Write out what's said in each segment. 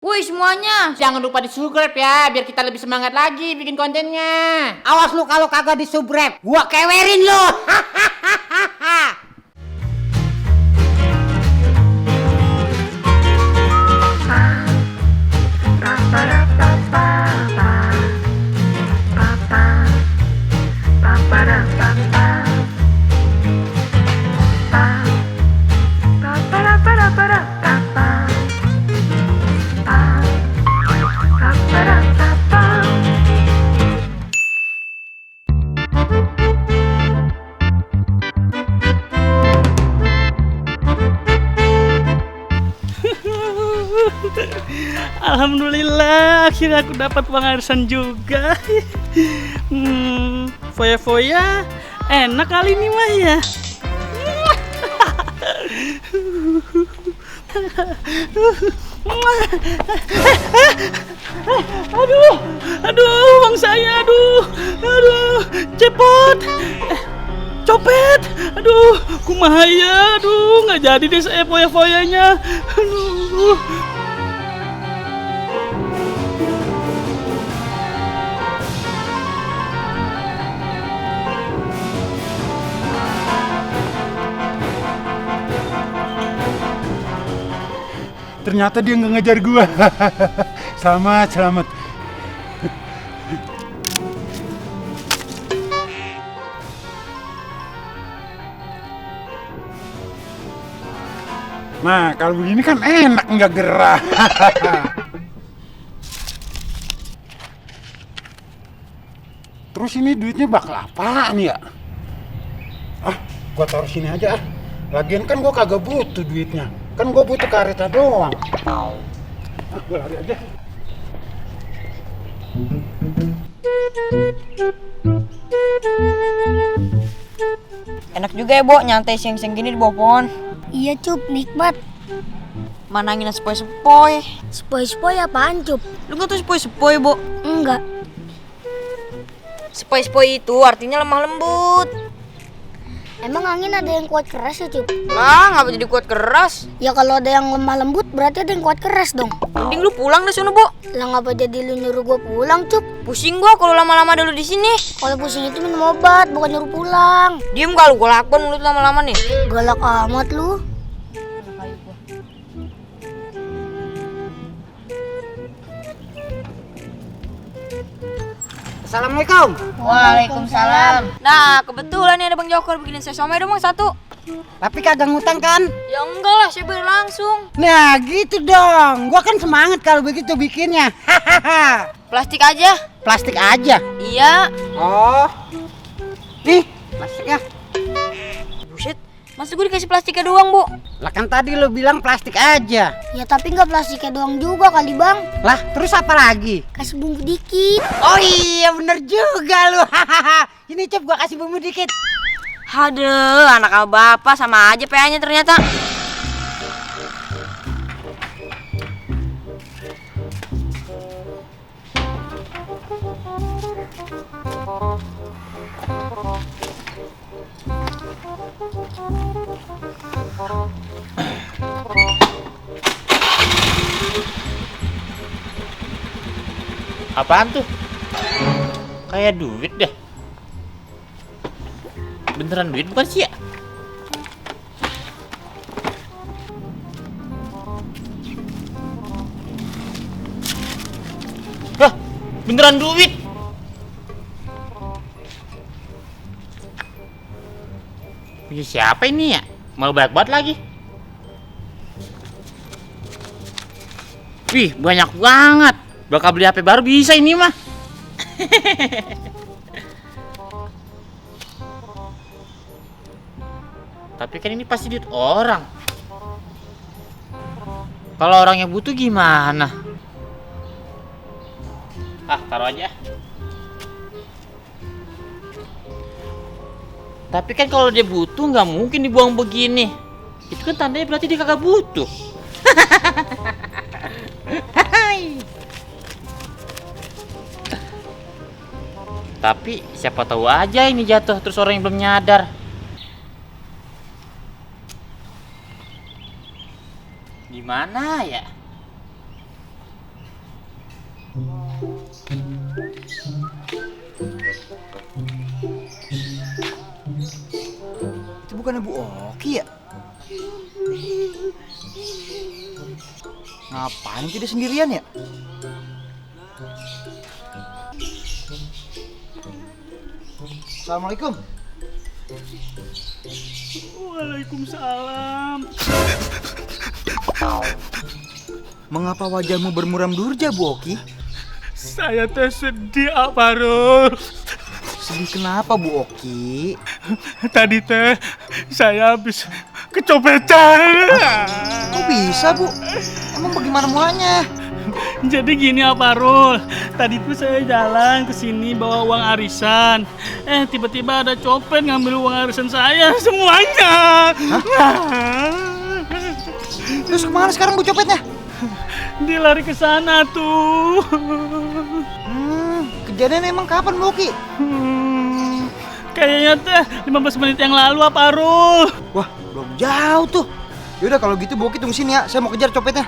Woi semuanya, jangan lupa di-subscribe ya, biar kita lebih semangat lagi bikin kontennya. Awas lu kalau kagak di-subscribe, gua kewerin lu. Alhamdulillah, akhirnya aku dapat uang arisan juga. Foya-foya, enak kali ini mah ya. Aduh, uang saya, aduh, cepot, copet, aduh, kumaha ya, aduh, nggak jadi deh saya foya-foyanya, aduh. Ternyata dia nggak ngejar gua. Selamat. Nah, kalau begini kan enak nggak gerah. Terus ini duitnya bakal apaan ya? Gua taruh sini aja ah. Lagian kan gua kagak butuh duitnya. Kan gue butuh kareta doang. Gue lari aja. Enak juga ya, Bo, nyantai siang-siang gini di bawah pohon. Iya Cup, nikmat. Mana angin sepoi-sepoi. Sepoi-sepoi apaan Cup? Lu gak tau sepoi-sepoi, Bo? Enggak. Sepoi-sepoi itu artinya lemah lembut. Emang angin ada yang kuat keras ya Cup? Lah, ngapa jadi kuat keras? Ya kalau ada yang lemah lembut berarti ada yang kuat keras dong. Mending lu pulang deh sono, Bo. Lah ngapa jadi lu nyuruh gua pulang Cup? Pusing gua kalau lama-lama dulu di sini. Kalau pusing itu minum obat, bukan nyuruh pulang. Diem kalau gua lakban mulut lama-lama nih. Galak amat lu. Assalamualaikum. Waalaikumsalam. Nah, kebetulan nih ada Bang Jokor bikinin saya somai dong, Bang, satu. Tapi kagak ngutang kan? Ya enggak lah, saya bayar langsung. Nah gitu dong. Gua kan semangat kalau begitu bikinnya. Plastik aja. Plastik aja. Iya. Oh. Nih, plastiknya. Buset, masa gue dikasih plastiknya doang, Bu? Lah kan tadi lu bilang plastik aja. Ya tapi nggak plastiknya doang juga kali Bang. Lah, terus apa lagi? Kasih bumbu dikit. Oh iya, bener juga lu. Ini Cep, gua kasih bumbu dikit. Aduh, anak sama bapak sama aja PA-nya ternyata. Apaan tuh? Kayak duit deh. Beneran duit bukan sih ya? Hah, beneran duit? Punya siapa ini ya? Mau banyak banget lagi. Wih, banyak banget. Bakal beli HP baru bisa ini mah. Tapi kan ini pasti duit orang. Kalau orangnya butuh gimana? Taruh aja. Tapi kan kalau dia butuh nggak mungkin dibuang begini. Itu kan tandanya berarti dia kagak butuh. Tapi siapa tahu aja ini jatuh terus orang yang belum nyadar. Gimana ya? Itu bukannya Bu Oki ya? Ngapain dia sendirian ya? Assalamualaikum. Waalaikumsalam. Mengapa wajahmu bermuram durja, Bu Oki? Saya teh sedih, Aparul. Sedih kenapa, Bu Oki? Tadi teh saya habis kecopetan. Kok bisa, Bu? Emang bagaimana mulanya? Jadi gini, Aparul. Tadi tuh saya jalan ke sini bawa uang arisan. Tiba-tiba ada copet ngambil uang arisan saya semuanya. Terus kemana sekarang Bu copetnya? Dia lari ke sana tuh. Kejadian emang kapan, Bu Oki? Kayaknya teh 15 menit yang lalu, Aparul. Wah, belum jauh tuh. Yaudah kalau gitu Bu Oki tunggu sini ya, saya mau kejar copetnya.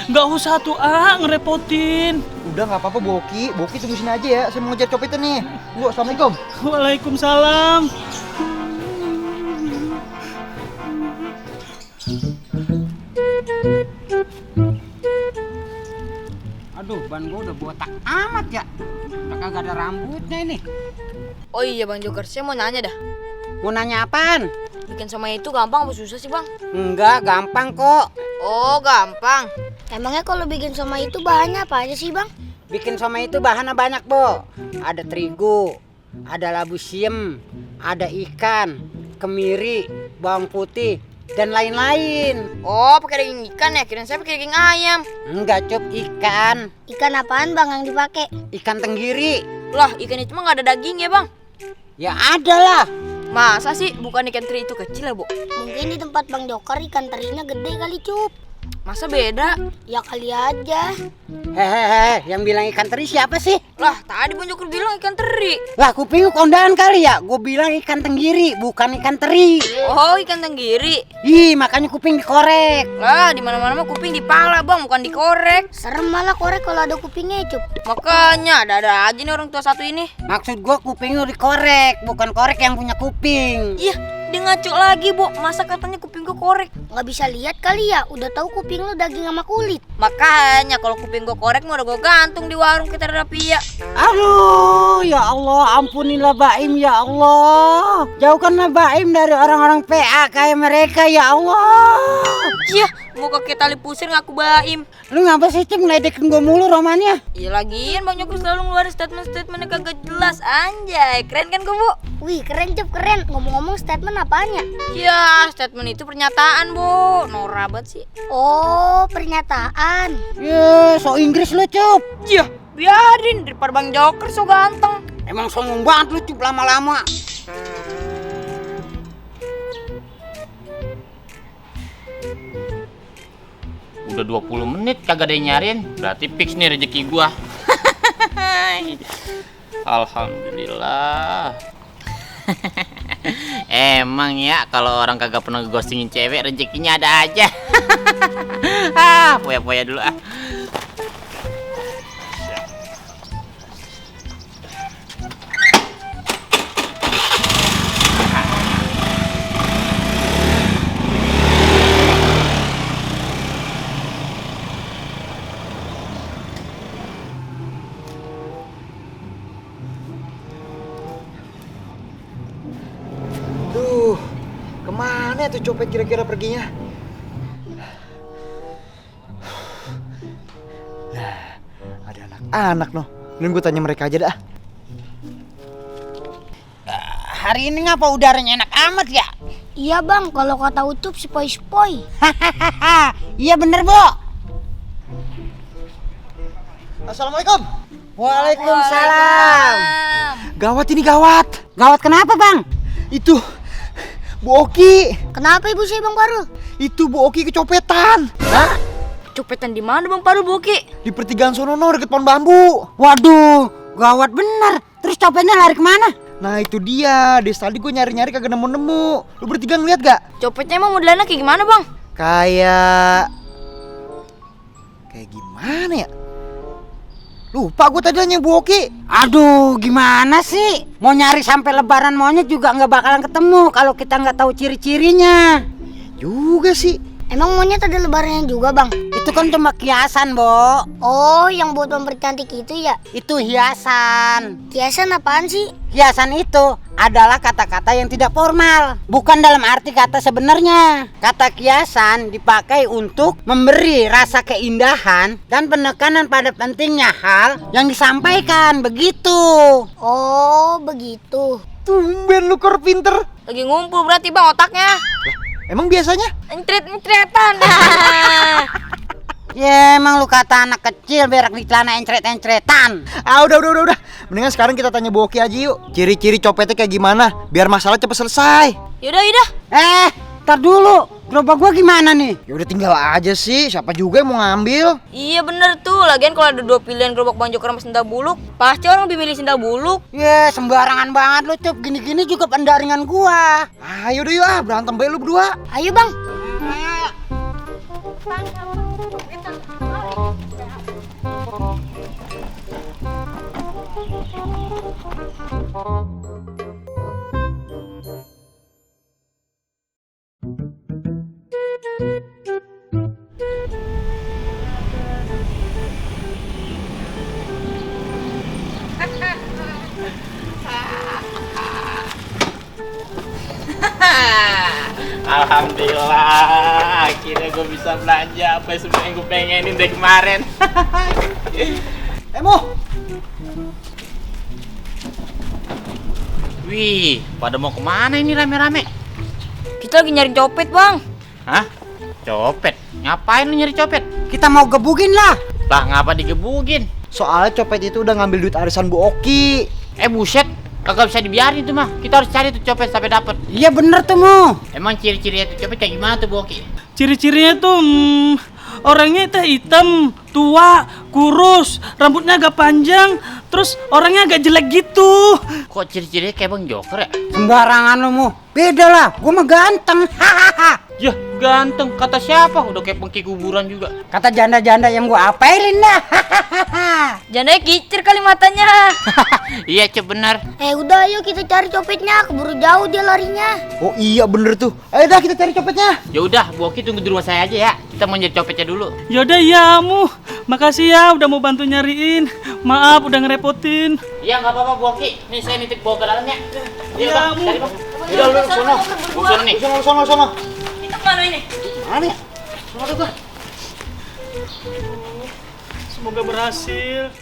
Nggak usah tuh, ngerepotin. Udah nggak apa-apa Bu Oki tunggu sini aja ya, saya mau ngejar copetnya nih. Bu, Assalamualaikum. Waalaikumsalam. Aduh, ban gua udah botak amat ya. Udah kagak ada rambutnya ini. Oh iya Bang Joker, saya mau nanya dah. Mau nanya apaan? Bikin somai itu gampang apa susah sih Bang? Enggak, gampang kok. Oh gampang. Emangnya kalau bikin somai itu bahannya apa aja sih bang? Bikin somai itu bahannya banyak, Bo. Ada terigu, ada labu siam, ada ikan, kemiri, bawang putih, dan lain-lain. Oh pakai daging ikan ya? Kirain saya pakai daging ayam. Enggak, Cup, ikan. Ikan apaan bang yang dipakai? Ikan tenggiri. Lah ikan itu mah nggak ada daging ya Bang? Ya ada lah. Masa sih bukan ikan teri itu kecil ya Bu? Mungkin di tempat bang Joker ikan terinya gede kali cup. Masa beda? Ya kali aja. Hehehe, yang bilang ikan teri siapa sih? Lah tadi Bang Joker bilang ikan teri. Lah, kuping kondangan kali ya. Gue bilang ikan tenggiri, bukan ikan teri. Oh ikan tenggiri. Ih, makanya kuping dikorek. Lah di mana-mana mah kuping dipala Bang, bukan dikorek. Serem malah korek kalau ada kupingnya cup. Makanya ada aja nih orang tua satu ini. Maksud gue kuping lu dikorek, bukan korek yang punya kuping. Iya, dia ngaco lagi, Bu. Masa katanya kuping gua korek? Nggak bisa lihat kali ya. Udah tahu kuping lu daging sama kulit. Makanya kalau kuping gua korek mah udah gua gantung di warung kita Rapia. Aduh, ya Allah, ampunilah Baim ya Allah. Jauhkanlah Baim dari orang-orang PA kayak mereka ya Allah. Iya, mau kaki tali pusir ngaku Baim. Lu ngapa sih Cip ngeledekin gue mulu romannya? Iya lagian Bang Joker selalu ngeluarin statement-statement yang kagak jelas. Anjay, keren kan gua, Bu? Wih keren cup keren. Ngomong-ngomong statement apanya? Ya, statement itu pernyataan, Bu. Norak banget sih. Oh pernyataan. Ye, so Inggris lu Cup. Iya, biarin daripada Bang Joker so ganteng. Emang sombong banget lu Cup lama-lama. Udah 20 menit kagak ada yang nyariin. Berarti fix nih rezeki gua. Alhamdulillah. Emang ya kalau orang kagak pernah ghostingin cewek rezekinya ada aja. Poya-poya dulu ah. Duh, kemana tuh copet kira-kira perginya? Nah, ada anak-anak noh. Mending gue tanya mereka aja dah. Hari ini ngapa udaranya enak amat ya? Iya bang, kalau kata Ucup sepoi-sepoi. Hahaha, iya bener Bo. Assalamualaikum. Waalaikumsalam. Gawat ini gawat. Gawat kenapa bang? Itu Bu Oki. Kenapa ibu saya bang Parul? Itu Bu Oki kecopetan. Hah? Copetan di mana Bang Paru Boki? Di pertigaan sonono deket pohon bambu. Waduh, gawat bener. Terus copetnya lari kemana? Nah itu dia. Des tadi gue nyari-nyari kagak nemu-nemu. Lu bertiga ngeliat gak? Copetnya emang modelannya kayak gimana Bang? Kayak gimana ya? Lupa gue tadi nanya Bu Oki. Aduh, gimana sih? Mau nyari sampai lebaran monyet juga nggak bakalan ketemu kalau kita nggak tahu ciri-cirinya. Juga sih. Emang monyet ada lebarannya juga, Bang? Itu kan cuma kiasan, Bo. Oh, yang buat mempercantik itu ya? Itu hiasan. Kiasan apaan sih? Hiasan itu adalah kata-kata yang tidak formal, bukan dalam arti kata sebenarnya. Kata kiasan dipakai untuk memberi rasa keindahan dan penekanan pada pentingnya hal yang disampaikan, begitu. Oh, begitu. Tumben lu Kor pinter. Lagi ngumpul berarti bang otaknya. Emang biasanya? Encret-encretan. Ya emang lu kata anak kecil berak di celana encret-encretan. Ah udah. Mendingan sekarang kita tanya Bu Oki aja yuk. Ciri-ciri copetnya kayak gimana? Biar masalah cepet selesai. Yaudah. Tar dulu, gerobak gua gimana nih? Ya udah tinggal aja sih. Siapa juga yang mau ngambil? Iya bener tuh. Lagian kalau ada 2 pilihan gerobak Bang Joker sama sendal buluk, pasti orang lebih milih sendal buluk. Ya sembarangan banget lu Cup, gini-gini juga pendaringan gua. Ayo deh yuk berantem bae lu berdua. Ayo, Bang. Alhamdulillah, akhirnya gue bisa belanja apa yang sebenarnya gue pengenin dari kemarin. Mo. Wih, pada mau kemana ini rame-rame? Kita lagi nyari copet bang. Hah? Copet? Ngapain lu nyari copet? Kita mau gebugin lah. Lah ngapa digebugin? Soalnya copet itu udah ngambil duit arisan Bu Oki. Buset, kagak bisa dibiarin itu mah. Kita harus cari tuh copet sampai dapet. Iya bener tuh Mu. Emang ciri-cirinya tuh copet kayak gimana tuh Boki? Ciri-cirinya tuh orangnya teh hitam, tua, kurus, rambutnya agak panjang, terus orangnya agak jelek gitu. Kok ciri-cirinya kayak Bang Joker ya? Sembarangan lu Mu. Beda lah, gua mah ganteng. Hahaha. Yah, ganteng. Kata siapa? Udah kayak pengki kuburan juga. Kata janda-janda yang gua apelin dah. Hahaha. Jandanya kicir kali matanya. Iya, Cep, benar. Udah ayo kita cari copetnya, keburu jauh dia larinya. Oh iya bener tuh. Ayo dah kita cari copetnya. Ya udah, Boki tunggu di rumah saya aja ya. Kita mau nyari copetnya dulu. Yaudah ya, Mu. Makasih ya udah mau bantu nyariin. Maaf udah ngerepotin. Iya, nggak apa-apa Boki. Nih saya nitip bawa ke dalamnya. Iya, Bang. Mu. Cari, Bang. Udah, lu sono. Gua sono nih. Sono. Kita kemana ini? Mana ya? Sono gua. Semoga berhasil.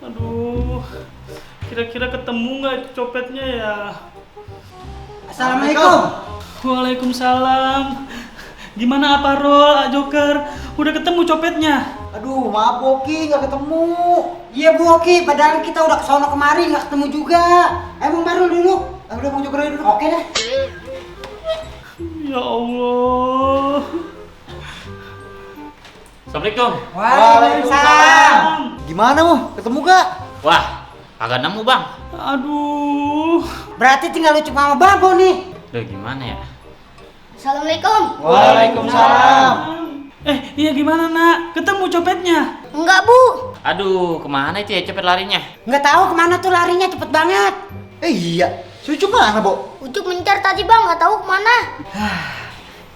Aduh, kira-kira ketemu nggak copetnya ya? Assalamualaikum. Waalaikumsalam. Gimana apa Rol, Joker? Udah ketemu copetnya? Aduh maaf Boki nggak ketemu. Iya Bu Oki, padahal kita udah kesono kemari nggak ketemu juga. Emang baru dulu. Udah Bang Joker aja dulu. Oke dah. Ya Allah. Assalamualaikum. Waalaikumsalam. Gimana Mu? Ketemu gak? Wah, kagak nemu Bang. Aduh. Berarti tinggal lu cuma sama Babo nih. Duh, gimana ya? Assalamualaikum. Waalaikumsalam. Iya gimana nak? Ketemu copetnya? Enggak, Bu. Aduh, kemana itu ya copet larinya? Nggak tahu kemana tuh larinya cepet banget. Iya. Sucu mana Bo? Ucup mencar tadi, Bang, nggak tahu kemana.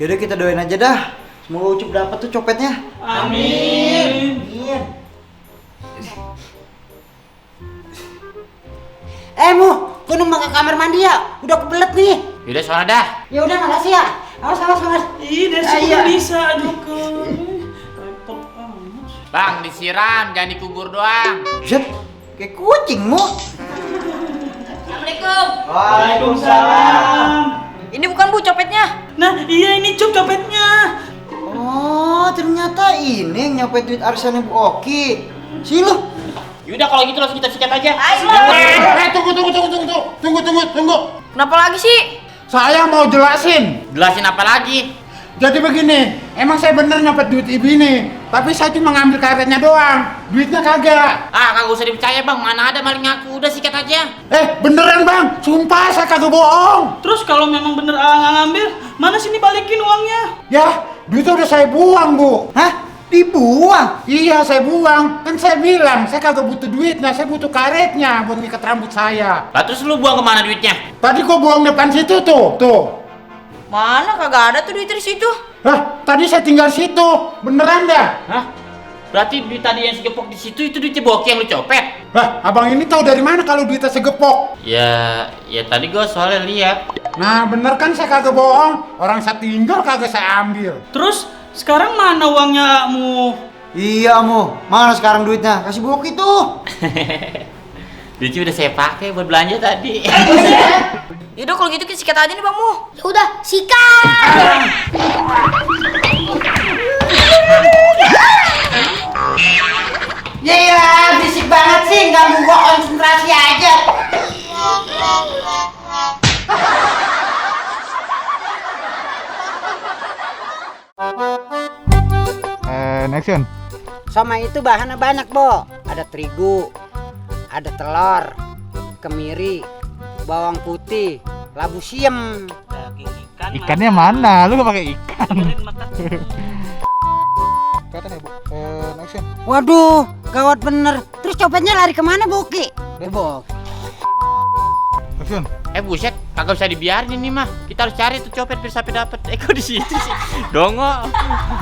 Yaudah kita doain aja dah. Semoga Ucup dapat tuh copetnya. Amin. Mu, gua numpang ke kamar mandi ya. Udah kebelet nih. Yaudah, sono dah. Ya udah makasih ya. Awas. Ih, dari sini Iya. bisa Joker. Repot amat. Bang, disiram, jangan dikubur doang. Buset, kayak kucing Mu. Assalamualaikum. Waalaikumsalam. Ini bukan Bu copetnya. Nah, iya ini copetnya. Oh, ternyata ini yang nyopet duit arisannya Bu Oki. Sini lu. Yaudah, kalau gitu langsung kita sikat aja. Tunggu. Kenapa lagi sih? Saya mau jelasin. Jelasin apa lagi? Jadi begini, emang saya bener nyopet duit ibu ini, tapi saya cuma ngambil karetnya doang, duitnya kagak. Kagak usah dipercaya Bang, mana ada maling ngaku. Udah sikat aja. Beneran Bang, sumpah saya kagak bohong. Terus kalau memang bener nggak ngambil, mana sini balikin uangnya? Ya, Duitnya udah saya buang, Bu. Hah? Dibuang? Iya, saya buang. Kan saya bilang, saya kagak butuh duitnya, saya butuh karetnya buat ngikat rambut saya. Lah terus lu buang kemana duitnya? Tadi kok buang depan situ tuh. Mana kagak ada tuh duit di situ. Hah, tadi saya tinggal situ. Beneran dah? Hah? Berarti duit tadi yang segepok di situ itu duitnya Boki yang lu copet? Hah, abang ini tahu dari mana kalau duitnya segepok? Ya tadi gua soalnya lihat. Nah, bener kan saya kagak bohong. Orang saya tinggal kagak saya ambil. Terus sekarang mana uangnya Mu? Iya, Mu. Mana sekarang duitnya? Kasih Boki tuh. Duitnya udah saya pakai buat belanja tadi. Yaudah kalau gitu kita sikat aja nih Bang Mu. Ya udah, sikat. Ya, berisik banget sih, ganggu gua konsentrasi aja. Action. Somai itu bahannya banyak, Bo. Ada terigu, ada telur, kemiri, bawang putih, labu siem. Ikannya mana? Lu gak pakai ikan. Action. Waduh, gawat bener. Terus copetnya lari kemana, Boki? Bebok. Action. Buset, kagak bisa dibiarin ini mah. Kita harus cari tuh copet biar sampai dapet. Kok di situ sih? Dongo.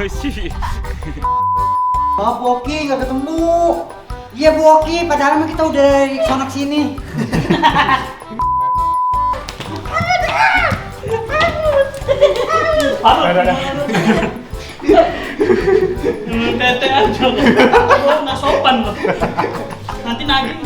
Sih. Maaf Boki, nggak ketemu. Iya, Boki, padahal mah kita udah dari sono sini. Tete aja. Nggak sopan loh. Nanti nagih.